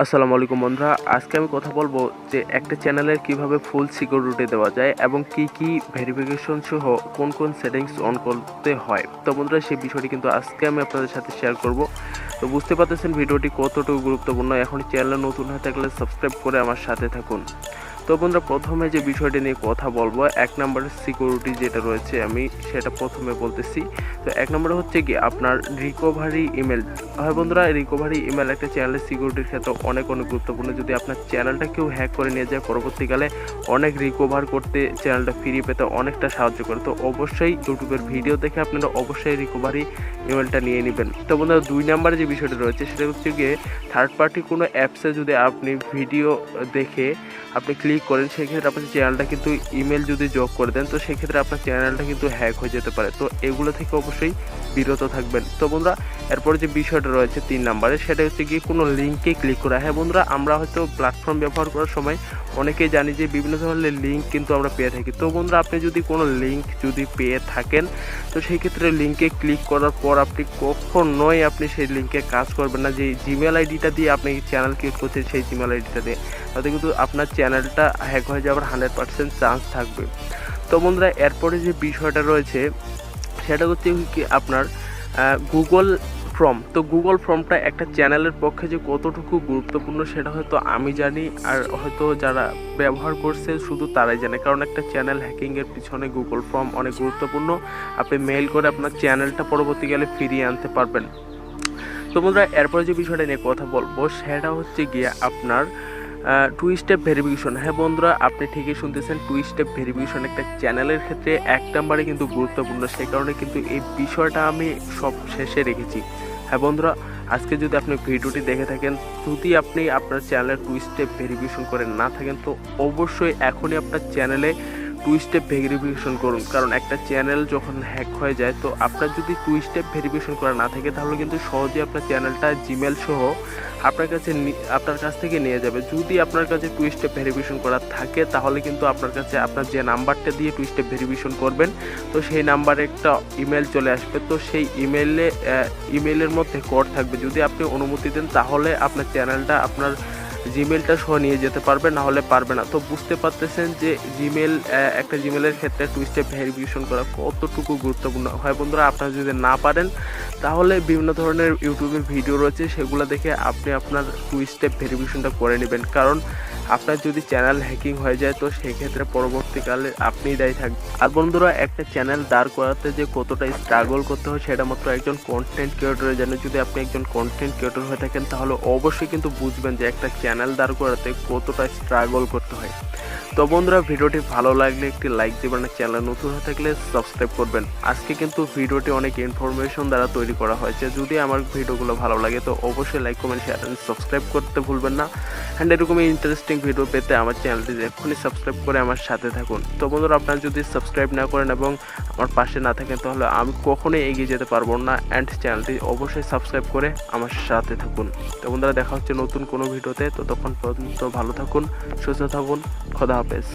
আসসালামু আলাইকুম বন্ধুরা, আজকে আমি কথা বলবো যে একটা চ্যানেলের কিভাবে ফুল সিকিউরিটি দেওয়া যায় এবং কি ভেরিফিকেশন সহ কোন কোন সেটিংস অন করতে হয়। তো বন্ধুরা, সেই বিষয়টি কিন্তু আজকে আমি আপনাদের সাথে শেয়ার করব। তো বুঝতে পারতেছেন ভিডিওটি কতটুকু গুরুত্বপূর্ণ। এখন চ্যানেলে নতুন হয়ে থাকলে সাবস্ক্রাইব করে আমার সাথে থাকুন। তো বন্ধুরা, প্রথমে যে বিষয়টি নিয়ে কথা বলবো, এক নম্বরের সিকিউরিটি যেটা রয়েছে আমি সেটা প্রথমে বলতেছি। তো এক নম্বরে হচ্ছে কি আপনার রিকভারি ইমেল। হয় বন্ধুরা, রিকভারি ইমেল একটা চ্যানেলের সিকিউরিটির ক্ষেত্রে অনেক গুরুত্বপূর্ণ। যদি আপনার চ্যানেলটা কেউ হ্যাক করে নিয়ে যায়, পরবর্তীকালে অনেক রিকভার করতে, চ্যানেলটা ফিরিয়ে পেতে অনেকটা সাহায্য করে। তো অবশ্যই ইউটিউবের ভিডিও দেখে আপনারা অবশ্যই রিকভারি ইমেলটা নিয়ে নেবেন। তো বন্ধুরা, 2 নম্বরে যে বিষয়টা রয়েছে সেটা হচ্ছে গিয়ে থার্ড পার্টি কোনো অ্যাপসে যদি আপনি ভিডিও দেখে আপনি ক্লিক করেন, সেক্ষেত্রে আপনার চ্যানেলটা কিন্তু ইমেল যদি যোগ করে দেন, তো সেক্ষেত্রে আপনার চ্যানেলটা কিন্তু হ্যাক হয়ে যেতে পারে। তো এগুলো থেকে অবশ্যই বিরত থাকবেন। তো বন্ধুরা, এরপরে যে বিষয়টা রয়েছে 3 নম্বরে, সেটা হচ্ছে গিয়ে কোনো লিঙ্কে ক্লিক করা। হ্যাঁ বন্ধুরা, আমরা হয়তো প্ল্যাটফর্ম ব্যবহার করার সময় অনেকেই জানি যে বিভিন্ন ধরনের লিঙ্ক কিন্তু আমরা পেয়ে থাকি। তো বন্ধুরা, আপনি যদি কোনো লিঙ্ক যদি পেয়ে থাকেন, তো সেই ক্ষেত্রে লিঙ্কে ক্লিক করার পর আপনি কখনোই আপনি সেই লিঙ্কে কাজ করবেন না। যে জিমেল আইডিটা দিয়ে আপনি চ্যানেল ক্রিয়েট করছেন, সেই জিমেল আইডিটা দিয়ে, তাতে কিন্তু আপনার চ্যানেলটা হ্যাক হয়ে যাওয়ার 100% চান্স থাকবে। তো বন্ধুরা, এরপরে যে বিষয়টা রয়েছে সেটা হচ্ছে কি আপনার গুগল ফর্ম। তো গুগল ফর্মটা একটা চ্যানেলের পক্ষে যে কতটুকু গুরুত্বপূর্ণ সেটা হয়তো আমি জানি, আর হয়তো যারা ব্যবহার করছে শুধু তারাই জানে। কারণ একটা চ্যানেল হ্যাকিংয়ের পিছনে গুগল ফর্ম অনেক গুরুত্বপূর্ণ। আপনি মেইল করে আপনার চ্যানেলটা পরবর্তীকালে ফিরিয়ে আনতে পারবেন। তো বন্ধুরা, এরপরে যে বিষয়টা নিয়ে কথা বলবো সেটা হচ্ছে গিয়ে আপনার 2 স্টেপ ভেরিফিকেশন। হ্যাঁ বন্ধুরা, আপনি ঠিকই শুনতেছেন, 2 স্টেপ ভেরিফিকেশন একটা চ্যানেলের ক্ষেত্রে 1 নম্বরে কিন্তু গুরুত্বপূর্ণ। সেই কারণে কিন্তু এই বিষয়টা আমি সব শেষে রেখেছি। হ্যাঁ বন্ধুরা, আজকে যদি আপনি ভিডিওটি দেখে থাকেন, যদি আপনি আপনার চ্যানেলের 2 স্টেপ ভেরিফিকেশন করে না থাকেন, তো অবশ্যই এখনই আপনার চ্যানেলে 2 স্টেপ ভেরিফিকেশন করুন। কারণ একটা চ্যানেল যখন হ্যাক হয়ে যায়, তো আপনার যদি 2 স্টেপ ভেরিফিকেশন করা না থাকে, তাহলে কিন্তু সহজে আপনার চ্যানেলটা জিমেল সহ আপনার কাছ থেকে নিয়ে যাবে। যদি আপনার কাছে 2 স্টেপ ভেরিফিকেশন করা থাকে, তাহলে কিন্তু আপনার কাছে আপনার যে নাম্বারটা দিয়ে 2 স্টেপ ভেরিফিকেশন করবেন, তো সেই নাম্বারে একটা ইমেল চলে আসবে। তো সেই ইমেলের মধ্যে কোড থাকবে। যদি আপনি অনুমতি দেন, তাহলে আপনার চ্যানেলটা আপনার জিমেলটা সহ নিয়ে যেতে পারবে, না হলে পারবে না। তো বুঝতে পারতেছেন যে একটা জিমেলের ক্ষেত্রে 2 স্টেপ ভেরিফিকেশন করা কতটুকু গুরুত্বপূর্ণ হয়। বন্ধুরা, আপনারা যদি না পারেন, তাহলে বিভিন্ন ধরনের ইউটিউবে ভিডিও রয়েছে, সেগুলো দেখে আপনি আপনার 2 স্টেপ ভেরিফিকেশনটা করে নেবেন। কারণ আপনার যদি চ্যানেল হ্যাকিং হয়ে যায়, তো সেই ক্ষেত্রে পরবর্তীকালে আপনিই দায়ী থাকবেন। আর বন্ধুরা, একটা চ্যানেল দাঁড় করাতে যে কতটা স্ট্রাগল করতে হয়, সেটা মাত্র একজন কন্টেন্ট ক্রিয়েটরের জানে। যদি আপনি একজন কন্টেন্ট ক্রিয়েটর হয়ে থাকেন, তাহলে অবশ্যই কিন্তু বুঝবেন যে একটা চ্যানেল দাঁড় করাতে কতটা স্ট্রাগল করতে হয়। তো বন্ধুরা, ভিডিওটি ভালো লাগলে একটি লাইক দেবেন, আর চ্যানেল নতুন হয়ে থাকলে সাবস্ক্রাইব করবেন। আজকে কিন্তু ভিডিওটি অনেক ইনফরমেশন দ্বারা তৈরি করা হয়েছে। যদি আমার ভিডিওগুলো ভালো লাগে, তো অবশ্যই like, comment, share and subscribe করতে ভুলবেন না। অ্যান্ড এরকমই ইন্টারেস্টিং ভিডিও পেতে আমার চ্যানেলটি এখনই সাবস্ক্রাইব করে আমার সাথে থাকুন। তো বন্ধুরা, আপনারা যদি সাবস্ক্রাইব না করেন এবং আমার পাশে না থাকেন, তাহলে আমি কখনোই এগিয়ে যেতে পারবো না। অ্যান্ড চ্যানেলটি অবশ্যই সাবস্ক্রাইব করে আমার সাথে থাকুন। তো বন্ধুরা, দেখা হচ্ছে নতুন কোনো ভিডিওতে। ততক্ষণ পর্যন্ত ভালো থাকুন, সুস্থ থাকুন, খোদা হাফেজ।